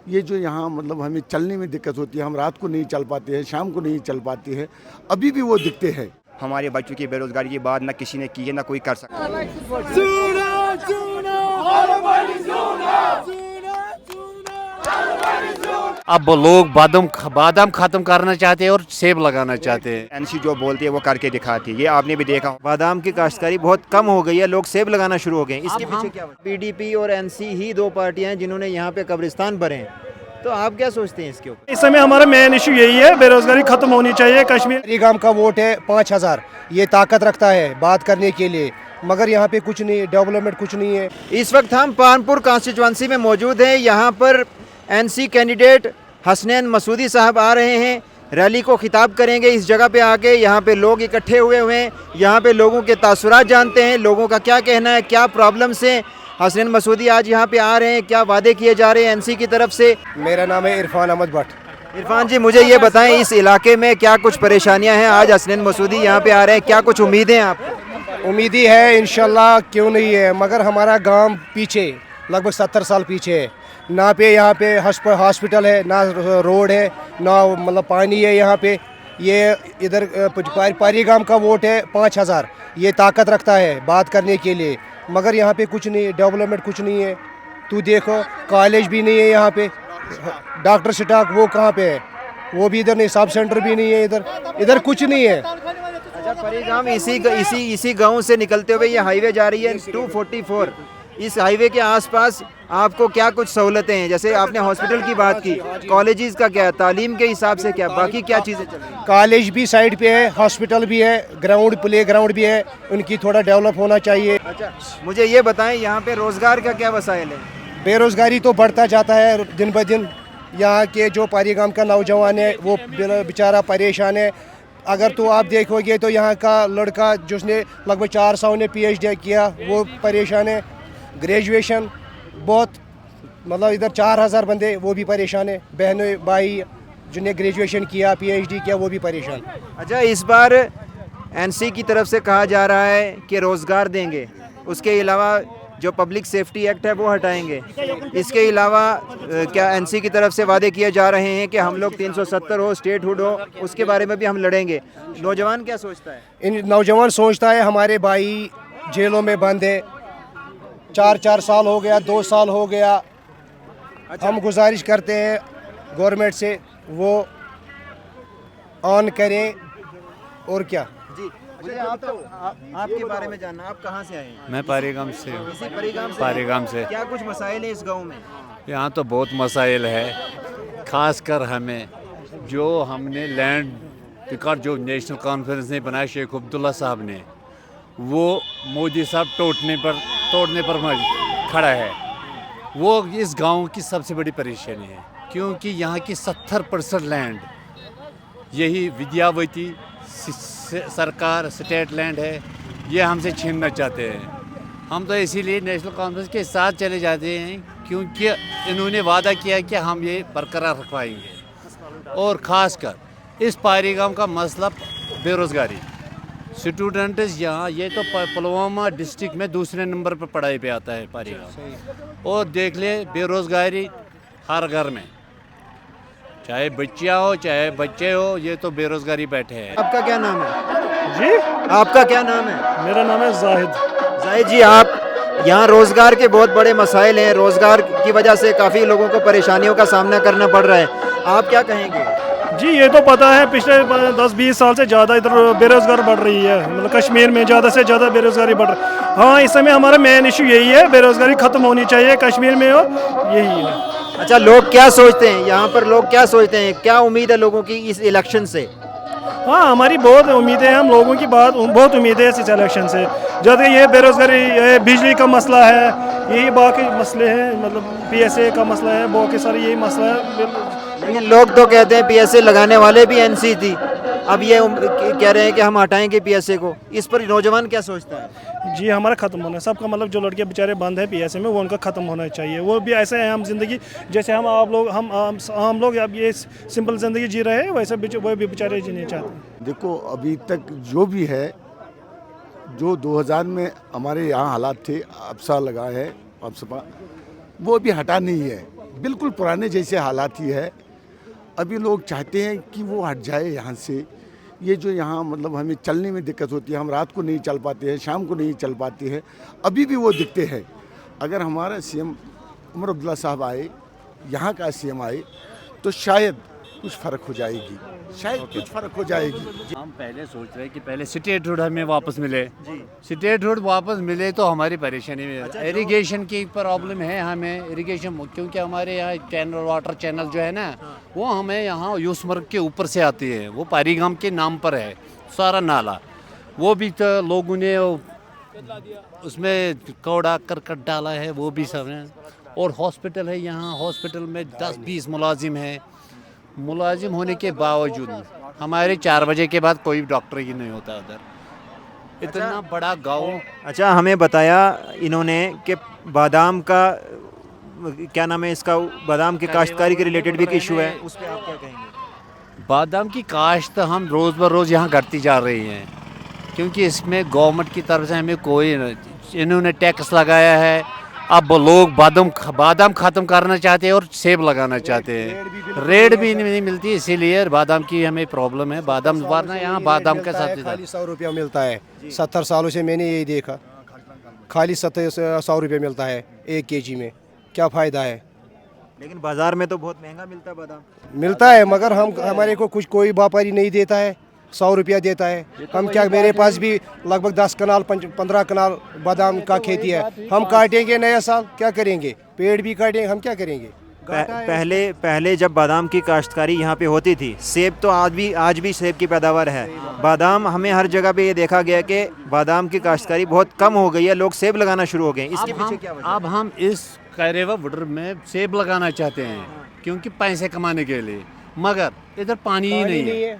ये जो यहाँ मतलब हमें चलने में दिक्कत होती है, हम रात को नहीं चल पाते हैं, शाम को नहीं चल पाते हैं, अभी भी वो दिखते हैं। हमारे बच्चों की बेरोजगारी की बात ना किसी ने की है ना कोई कर सकता है। अब लोग बादाम खत्म करना चाहते हैं और सेब लगाना चाहते हैं। एनसी जो बोलती है वो करके दिखाती है, ये आपने भी देखा। बादाम की काश्तकारी बहुत कम हो गई है, लोग सेब लगाना शुरू हो गए। इसके पीछे क्या वजह? पीडीपी और एनसी ही दो पार्टियां हैं जिन्होंने यहाँ पे कब्रिस्तान भरे हैं। तो आप क्या सोचते हैं इसके ऊपर? इस समय हमारा मेन इशू यही है, बेरोजगारी खत्म होनी चाहिए। कश्मीर पहलगाम का वोट है 5000, ये ताकत रखता है बात करने के लिए, मगर यहाँ पे कुछ नहीं, डेवलपमेंट कुछ नहीं है। इस वक्त हम पानपुर कॉन्स्टिट्यूंसी में मौजूद हैं। यहाँ पर एनसी कैंडिडेट हसनैन मसूदी साहब आ रहे हैं, रैली को खिताब करेंगे। इस जगह पे आके यहाँ पे लोग इकट्ठे हुए हैं, यहाँ पे लोगों के तासुरात जानते हैं, लोगों का क्या कहना है, क्या प्रॉब्लम्स हैं। हसनैन मसूदी आज यहाँ पे आ रहे हैं, क्या वादे किए जा रहे हैं एनसी की तरफ से? मेरा नाम है इरफान अहमद भट्ट। इरफान जी, मुझे ये बताएं, इस इलाके में क्या कुछ परेशानियां हैं? आज हसनैन मसूदी यहाँ पे आ रहे हैं, क्या कुछ उम्मीदें आपको? उम्मीद ही है, इंशाल्लाह क्यों नहीं है, मगर हमारा गांव पीछे लगभग 70 साल पीछे है। ना पे यहाँ पे हॉस्पिटल है, ना रोड है, ना मतलब पानी है यहाँ पे। ये इधर पहलगाम का वोट है 5000, ये ताकत रखता है बात करने के लिए, मगर यहाँ पे कुछ नहीं, डेवलपमेंट कुछ नहीं है। तू देखो, कॉलेज भी नहीं है यहाँ पे, डॉक्टर स्टाफ वो कहाँ पे है, वो भी इधर नहीं, सब सेंटर भी नहीं है इधर कुछ नहीं है। अच्छा, पहलगाम इसी गांव से निकलते हुए ये हाईवे जा रही है 244। इस हाईवे के आसपास आपको क्या कुछ सहूलतें हैं? जैसे आपने हॉस्पिटल की बात की, कॉलेजेस का क्या, तालीम के हिसाब से क्या, बाकी क्या चीज़ें चल रही हैं? कॉलेज भी साइड पे है, हॉस्पिटल भी है, ग्राउंड प्ले ग्राउंड भी है, उनकी थोड़ा डेवलप होना चाहिए। अच्छा, मुझे ये बताएं, यहाँ पे रोज़गार का क्या वसाइल है? बेरोज़गारी तो बढ़ता जाता है दिन ब दिन। यहाँ के जो पहलगाम का नौजवान है वो बेचारा परेशान है। अगर तो आप देखोगे तो यहाँ का लड़का जिसने लगभग 400 ने PhD किया वो परेशान है। ग्रेजुएशन बहुत मतलब इधर 4000 बंदे वो भी परेशान है। बहनों भाई जिन्हें ग्रेजुएशन किया PhD किया वो भी परेशान। अच्छा, इस बार एनसी की तरफ से कहा जा रहा है कि रोज़गार देंगे, उसके अलावा जो पब्लिक सेफ्टी एक्ट है वो हटाएंगे। इसके अलावा क्या एनसी की तरफ से वादे किए जा रहे हैं कि हम लोग 370 हो, स्टेटहुड हो, उसके बारे में भी हम लड़ेंगे। नौजवान क्या सोचता है? इन नौजवान सोचता है हमारे भाई जेलों में बंद है, 4 साल हो गया, 2 साल हो गया। हम गुजारिश करते हैं गवर्नमेंट से वो ऑन करें। और क्या जी, मुझे आपके बारे में जानना, आप कहाँ से आए हैं? मैं पहलगाम से हूँ। इसी पहलगाम से। क्या कुछ मसाइल है इस गांव में? यहाँ तो बहुत मसाइल है, खासकर हमें जो हमने लैंड रिकॉर्ड जो नेशनल कॉन्फ्रेंस ने बनाया शेख अब्दुल्ला साहब ने, वो मोदी साहब तोड़ने पर खड़ा है। वो इस गांव की सबसे बड़ी परेशानी है, क्योंकि यहाँ की 70% लैंड यही विद्यावती सरकार स्टेट लैंड है, ये हमसे छीनना चाहते हैं। हम तो इसीलिए नेशनल कॉन्फ्रेंस के साथ चले जाते हैं, क्योंकि इन्होंने वादा किया कि हम ये बरकरार रखवाएंगे। और ख़ासकर इस पहलगाम का मसला बेरोज़गारी, स्टूडेंट्स यहाँ, ये तो पुलवामा डिस्ट्रिक्ट में दूसरे नंबर पर पढ़ाई पे आता है पहलगाम। और देख ले, बेरोज़गारी हर घर में, चाहे बच्चियाँ हो चाहे बच्चे हो, ये तो बेरोज़गारी बैठे हैं। आपका क्या नाम है जी, आपका क्या नाम है? मेरा नाम है जाहिद जी, आप यहाँ रोज़गार के बहुत बड़े मसाइल हैं, रोज़गार की वजह से काफ़ी लोगों को परेशानियों का सामना करना पड़ रहा है, आप क्या कहेंगे? जी, ये तो पता है पिछले 10-20 साल से ज़्यादा इधर बेरोज़गार बढ़ रही है, मतलब कश्मीर में ज़्यादा से ज़्यादा बेरोज़गारी बढ़ रही है। हाँ, इस समय हमारा मेन इशू यही है, बेरोज़गारी ख़त्म होनी चाहिए कश्मीर में, और यही है। अच्छा, लोग क्या सोचते हैं यहाँ पर, लोग क्या सोचते हैं, क्या उम्मीद है लोगों की इस इलेक्शन से? हाँ, हमारी बहुत उम्मीदें हैं, हम लोगों की बहुत उम्मीदें हैं इस इलेक्शन से। जब ये बेरोज़गारी, ये बिजली का मसला है, यही बाकी मसले हैं, मतलब PSA का मसला है, बाकी सारे यही मसला है। लेकिन लोग तो कहते हैं PSA लगाने वाले भी NC थी, अब ये कह रहे हैं कि हम हटाएंगे PSA को। इस पर नौजवान क्या सोचता है? जी, हमारा ख़त्म होना है सबका, मतलब जो लड़के बेचारे बंद है PSA में, वो उनका ख़त्म होना चाहिए। वो भी ऐसे हैं, हम ज़िंदगी जैसे हम लोग अब ये सिंपल ज़िंदगी जी रहे हैं, वैसे वो भी बेचारे जीने चाहते हैं। देखो, अभी तक जो भी है, जो 2000 में हमारे यहाँ हालात थे, अफसा लगा है, अफसपा, वो अभी हटा नहीं है। बिल्कुल पुराने जैसे हालात ही है। अभी लोग चाहते हैं कि वो हट जाए यहाँ से। ये जो यहाँ मतलब हमें चलने में दिक्कत होती है, हम रात को नहीं चल पाते हैं, शाम को नहीं चल पाते हैं, अभी भी वो दिखते हैं। अगर हमारा सीएम उमर अब्दुल्ला साहब आए, यहाँ का सीएम आए, तो शायद कुछ फ़र्क हो जाएगी, शायद कुछ फ़र्क हो जाएगी। हम पहले सोच रहे हैं कि पहले स्टेटहुड हमें वापस मिले। स्टेटहुड वापस मिले तो हमारी परेशानी में इरिगेशन की प्रॉब्लम है हमें, इरिगेशन क्योंकि हमारे यहाँ चैनल वाटर चैनल जो है ना वो हमें यहाँ यूसमर्ग के ऊपर से आती है, वो पारीगाम के नाम पर है सारा नाला, वो भी तो लोगों ने उसमें कौड़ा करकट डाला है, वो भी सब है। और हॉस्पिटल है यहाँ, हॉस्पिटल में 10-20 मुलाजिम हैं, मुलाजिम होने के बावजूद हमारे 4 बजे के बाद कोई डॉक्टर ही नहीं होता उधर। इतना बड़ा गांव। अच्छा, हमें बताया इन्होंने कि बादाम का क्या नाम है इसका, बादाम की काश्तकारी के रिलेटेड भी एक इशू है, उस पर आप क्या कहेंगे? बादाम की काश्त हम रोज़ ब रोज़ यहाँ घटती जा रही हैं, क्योंकि इसमें गवर्नमेंट की तरफ से हमें कोई, इन्होंने टैक्स लगाया है। अब लोग बादाम ख़त्म करना चाहते हैं और सेब लगाना चाहते हैं, रेट भी नहीं मिलती, इसीलिए बादाम की हमें प्रॉब्लम है। बादाम वरना यहाँ बादाम का सबसे खाली 100 रुपया मिलता है। 70 सालों से मैंने यही देखा, खाली 100 रुपये मिलता है 1 केजी में, क्या फ़ायदा है? लेकिन बाजार में तो बहुत महंगा मिलता है बादाम। मिलता है मगर हमारे को कुछ कोई व्यापारी नहीं देता है, 100 रुपया देता है। हम क्या, मेरे पास भी लगभग 10 कनाल 15 कनाल बादाम का खेती है, हम काटेंगे नया साल, क्या करेंगे? पेड़ भी काटेंगे, हम क्या करेंगे? पहले जब बादाम की काश्तकारी यहाँ पे होती थी, सेब तो आज भी सेब की पैदावार है। बादाम हमें हर जगह पे ये देखा गया कि बादाम की काश्तकारी बहुत कम हो गई है, लोग सेब लगाना शुरू हो गए। इसके पीछे क्या वजह है? अब हम इस कैरेवा बॉर्डर में सेब लगाना चाहते हैं क्योंकि पैसे कमाने के लिए, मगर इधर पानी ही नहीं है,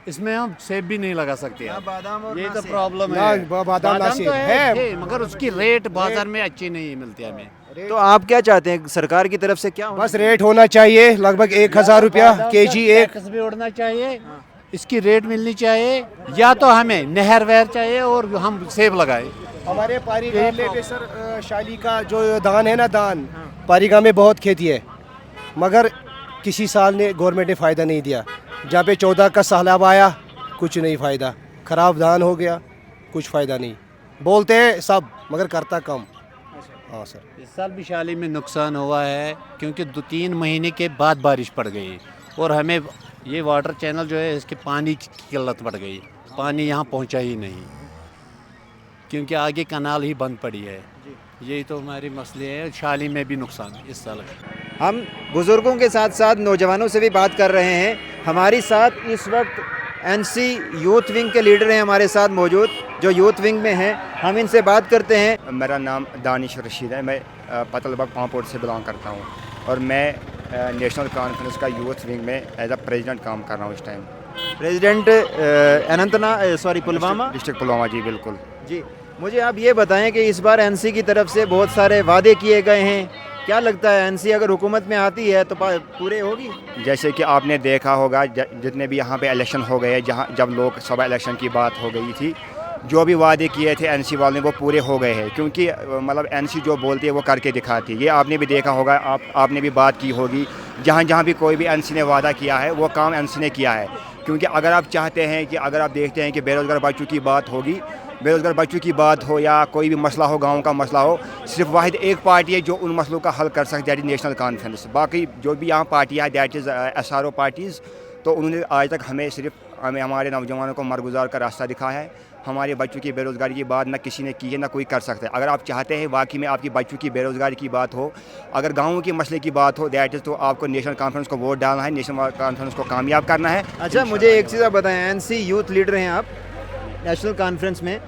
इसमें हम सेब भी नहीं लगा सकते। बादाम और ये ना तो सेब। प्रॉब्लम ना है। बादाम ना सेब तो है, मगर उसकी रेट बाजार में अच्छी नहीं मिलती हमें। तो आप क्या चाहते हैं सरकार की तरफ से क्या होना बस रेट होना चाहिए लगभग 1000 रुपया केजी एक। टैक्स भी उड़ना चाहिए, इसकी रेट मिलनी चाहिए, या तो हमें नहर वहर चाहिए और हम सेब लगाए। हमारे पारीगाम में भी सर शाली का जो धान है ना, धान पारीगाम में बहुत खेती है, मगर किसी साल ने गवर्नमेंट ने फ़ायदा नहीं दिया। जहाँ पे 14 का सैलाब आया, कुछ नहीं फ़ायदा, ख़राब धान हो गया, कुछ फ़ायदा नहीं। बोलते हैं सब मगर करता कम। हाँ सर, इस साल भी शाली में नुकसान हुआ है क्योंकि 2-3 महीने के बाद बारिश पड़ गई और हमें ये वाटर चैनल जो है इसके पानी की किल्लत पड़ गई, पानी यहाँ पहुँचा ही नहीं क्योंकि आगे कनाल ही बंद पड़ी है। यही तो हमारी मसले हैं। शाली में भी नुकसान इस साल। हम बुज़ुर्गों के साथ साथ नौजवानों से भी बात कर रहे हैं। हमारे साथ इस वक्त एनसी यूथ विंग के लीडर हैं हमारे साथ मौजूद, जो यूथ विंग में हैं। हम इनसे बात करते हैं। मेरा नाम दानिश रशीद है, मैं पतलबाग पामपोर्ट से बिलोंग करता हूँ और मैं नेशनल कॉन्फ्रेंस का यूथ विंग में एज अ प्रेसिडेंट काम कर रहा हूँ इस time. President Pulwama district Pulwama, जी बिल्कुल जी। मुझे आप ये बताएं कि इस बार एनसी की तरफ से बहुत सारे वादे किए गए हैं, क्या लगता है एनसी अगर हुकूमत में आती है तो पूरे होगी? जैसे कि आपने देखा होगा जितने भी यहाँ पे इलेक्शन हो गए, जहाँ जब लोकसभा इलेक्शन की बात हो गई थी, जो भी वादे किए थे एनसी वालों ने वो पूरे हो गए हैं, क्योंकि मतलब एनसी जो बोलती है वो करके दिखाती है। ये आपने भी देखा होगा, आपने भी बात की होगी, जहाँ भी कोई भी एनसी ने वादा किया है वो काम एनसी ने किया है। क्योंकि अगर आप चाहते हैं कि अगर आप देखते हैं कि बेरोज़गार बच्चों की बात होगी, बेरोज़गार बच्चों की बात हो या कोई भी मसला हो, गाँव का मसला हो, सिर्फ वाहिद एक पार्टी है जो उन मसलों का हल कर सकती है, दैट इज़ नेशनल कॉन्फ्रेंस। बाकी जो भी यहाँ पार्टियाँ है दैट इज़ SRO पार्टीज़, तो उन्होंने आज तक हमें हमारे नौजवानों को मरगुजार का रास्ता दिखाया है। हमारे बच्चों की बेरोज़गारी की बात ना किसी ने की है, ना कोई कर सकता है। अगर आप चाहते हैं वाकई में आपकी बच्चों की बेरोज़गारी की बात हो, अगर गाँवों के मसले की बात हो, दैट इज़ तो आपको नेशनल कॉन्फ्रेंस को वोट डालना है, नेशनल कॉन्फ्रेंस को कामयाब करना है। अच्छा, मुझे एक चीज़ आप बताएं, एनसी यूथ लीडर हैं आप नेशनल कॉन्फ्रेंस में,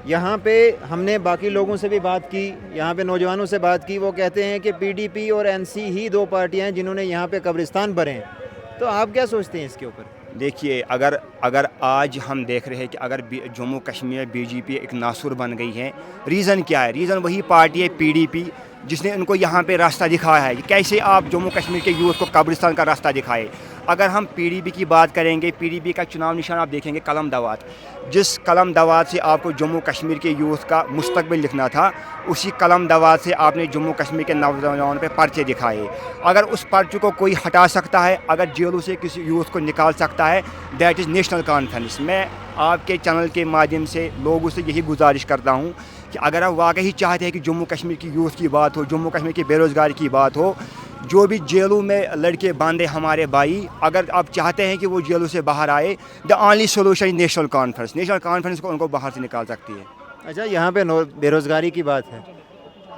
यहाँ पे हमने बाकी लोगों से भी बात की, यहाँ पे नौजवानों से बात की, वो कहते हैं कि PDP और NC ही 2 पार्टियाँ हैं जिन्होंने यहाँ पे कब्रिस्तान भरे हैं। तो आप क्या सोचते हैं इसके ऊपर? देखिए, अगर आज हम देख रहे हैं कि अगर जम्मू कश्मीर BJP एक नासुर बन गई है, रीज़न क्या है? रीज़न वही पार्टी है PDP जिसने उनको यहाँ पे रास्ता दिखाया है। कैसे आप जम्मू कश्मीर के यूथ को कब्रिस्तान का रास्ता दिखाए? اگر ہم PDP کی بات کریں گے, PDP کا چناؤ نشان آپ دیکھیں گے قلم دوات. جس قلم دوات سے آپ کو جموں کشمیر کے یوتھ کا مستقبل لکھنا تھا, اسی قلم دوات سے آپ نے جموں کشمیر کے نوجوانوں پہ پرچے دکھائے. اگر اس پرچے کو کوئی ہٹا سکتا ہے, اگر جیلوں سے کسی یوتھ کو نکال سکتا ہے, دیٹ از نیشنل کانفرنس. میں آپ کے چینل کے مادھیم سے لوگوں سے یہی گزارش کرتا ہوں کہ اگر آپ واقعی چاہتے ہیں کہ جموں کشمیر کی یوتھ کی بات ہو, جموں کشمیر کی بے روزگاری کی بات ہو, جو بھی جیلوں میں لڑکے باندھے ہمارے بھائی, اگر آپ چاہتے ہیں کہ وہ جیلوں سے باہر آئے, the only solution national conference. National conference کو ان کو باہر سے نکال سکتی ہے. اچھا, یہاں پہ بے روزگاری کی بات ہے,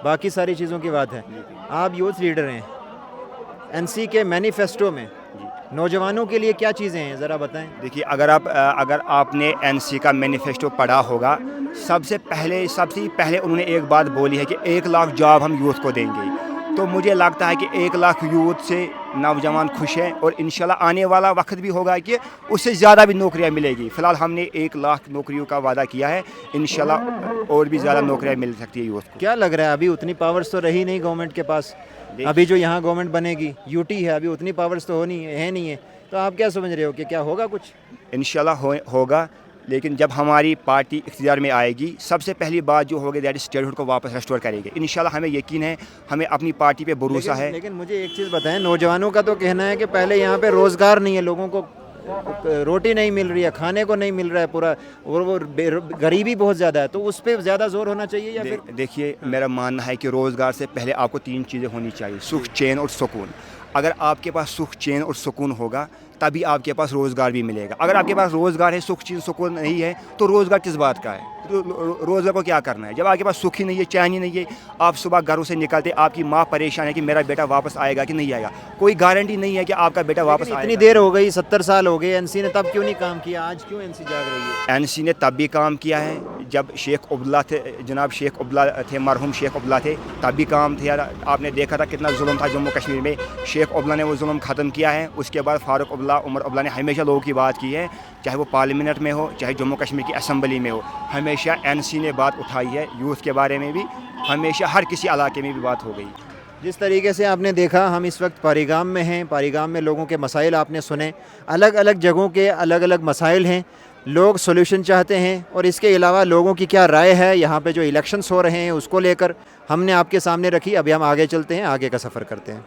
باقی ساری چیزوں کی بات ہے. آپ یوتھ لیڈر ہیں, NC کے مینیفیسٹو میں نوجوانوں کے لیے کیا چیزیں ہیں, ذرا بتائیں. دیکھیے, اگر آپ نے NC کا مینیفیسٹو پڑھا ہوگا, سب سے پہلے انہوں نے ایک بات بولی ہے کہ 1 لاکھ جاب ہم یوتھ کو دیں گے. تو مجھے لگتا ہے کہ 1 لاکھ یوتھ سے نوجوان خوش ہیں, اور انشاءاللہ آنے والا وقت بھی ہوگا کہ اس سے زیادہ بھی نوکریاں ملے گی. فی الحال ہم نے 1 لاکھ نوکریوں کا وعدہ کیا ہے, انشاءاللہ اور بھی زیادہ نوکریاں مل سکتی ہے یوتھ کو. کیا لگ رہا ہے, ابھی اتنی پاورز تو رہی نہیں گورنمنٹ کے پاس, ابھی جو یہاں گورنمنٹ بنے گی UT ہے, ابھی اتنی پاورز تو نہیں ہے, تو آپ کیا سمجھ رہے ہو کہ کیا ہوگا کچھ؟ انشاءاللہ ہوگا, لیکن جب ہماری پارٹی اقتدار میں آئے گی, سب سے پہلی بات جو ہوگی دیٹ از اسٹیٹ ہوڈ کو واپس ریسٹور کرے گی. انشاءاللہ ہمیں یقین ہے, ہمیں اپنی پارٹی پہ بھروسہ ہے. لیکن مجھے ایک چیز بتائیں, نوجوانوں کا تو کہنا ہے کہ پہلے یہاں پہ روزگار نہیں ہے, لوگوں کو روٹی نہیں مل رہی ہے, کھانے کو نہیں مل رہا ہے پورا, اور وہ غریبی بہت زیادہ ہے, تو اس پہ زیادہ زور ہونا چاہیے یا پھر؟ دیکھیے, میرا ماننا ہے کہ روزگار سے پہلے آپ کو 3 چیزیں ہونی چاہیے, سکھ, چین اور سکون. اگر آپ کے پاس سکھ, چین اور سکون ہوگا, تبھی آپ کے پاس روزگار بھی ملے گا. اگر آپ کے پاس روزگار ہے, سکھ, چین, سکون نہیں ہے, تو روزگار کس بات کا ہے؟ روزگار کو کیا کرنا ہے جب آپ کے پاس سکھ ہی نہیں ہے, چین ہی نہیں ہے؟ آپ صبح گھروں سے نکلتے, آپ کی ماں پریشان ہے کہ میرا بیٹا واپس آئے گا کہ نہیں آئے گا, کوئی گارنٹی نہیں ہے کہ آپ کا بیٹا واپس آئے گا. اتنی دیر ہو گئی, 70 سال ہو گئے, NC نے تب کیوں نہیں کام کیا, آج کیوں NC جاگ رہی ہے؟ NC نے تب بھی کام کیا ہے جب شیخ عبداللہ تھے, جناب شیخ عبداللہ تھے, مرحوم شیخ عبداللہ تھے, تب بھی کام تھے. آپ نے دیکھا تھا کتنا ظلم تھا جموں کشمیر میں, شیخ عبداللہ نے وہ ظلم ختم کیا ہے. اس کے بعد فاروق عبداللہ, عمر عبداللہ نے ہمیشہ لوگوں کی بات کی ہے, چاہے وہ پارلیمنٹ میں ہو, چاہے جموں کشمیر کی اسمبلی میں ہو, ہمیشہ NC نے بات اٹھائی ہے. یوتھ کے بارے میں بھی ہمیشہ ہر کسی علاقے میں بھی بات ہو گئی. جس طریقے سے آپ نے دیکھا, ہم اس وقت پاریگام میں ہیں. پاریگام میں لوگوں کے مسائل آپ نے سنے, الگ الگ جگہوں کے الگ الگ مسائل ہیں, لوگ سولوشن چاہتے ہیں, اور اس کے علاوہ لوگوں کی کیا رائے ہے یہاں پہ جو الیکشنز ہو رہے ہیں اس کو لے کر ہم نے آپ کے سامنے رکھی. ابھی ہم آگے چلتے ہیں, آگے کا سفر کرتے ہیں.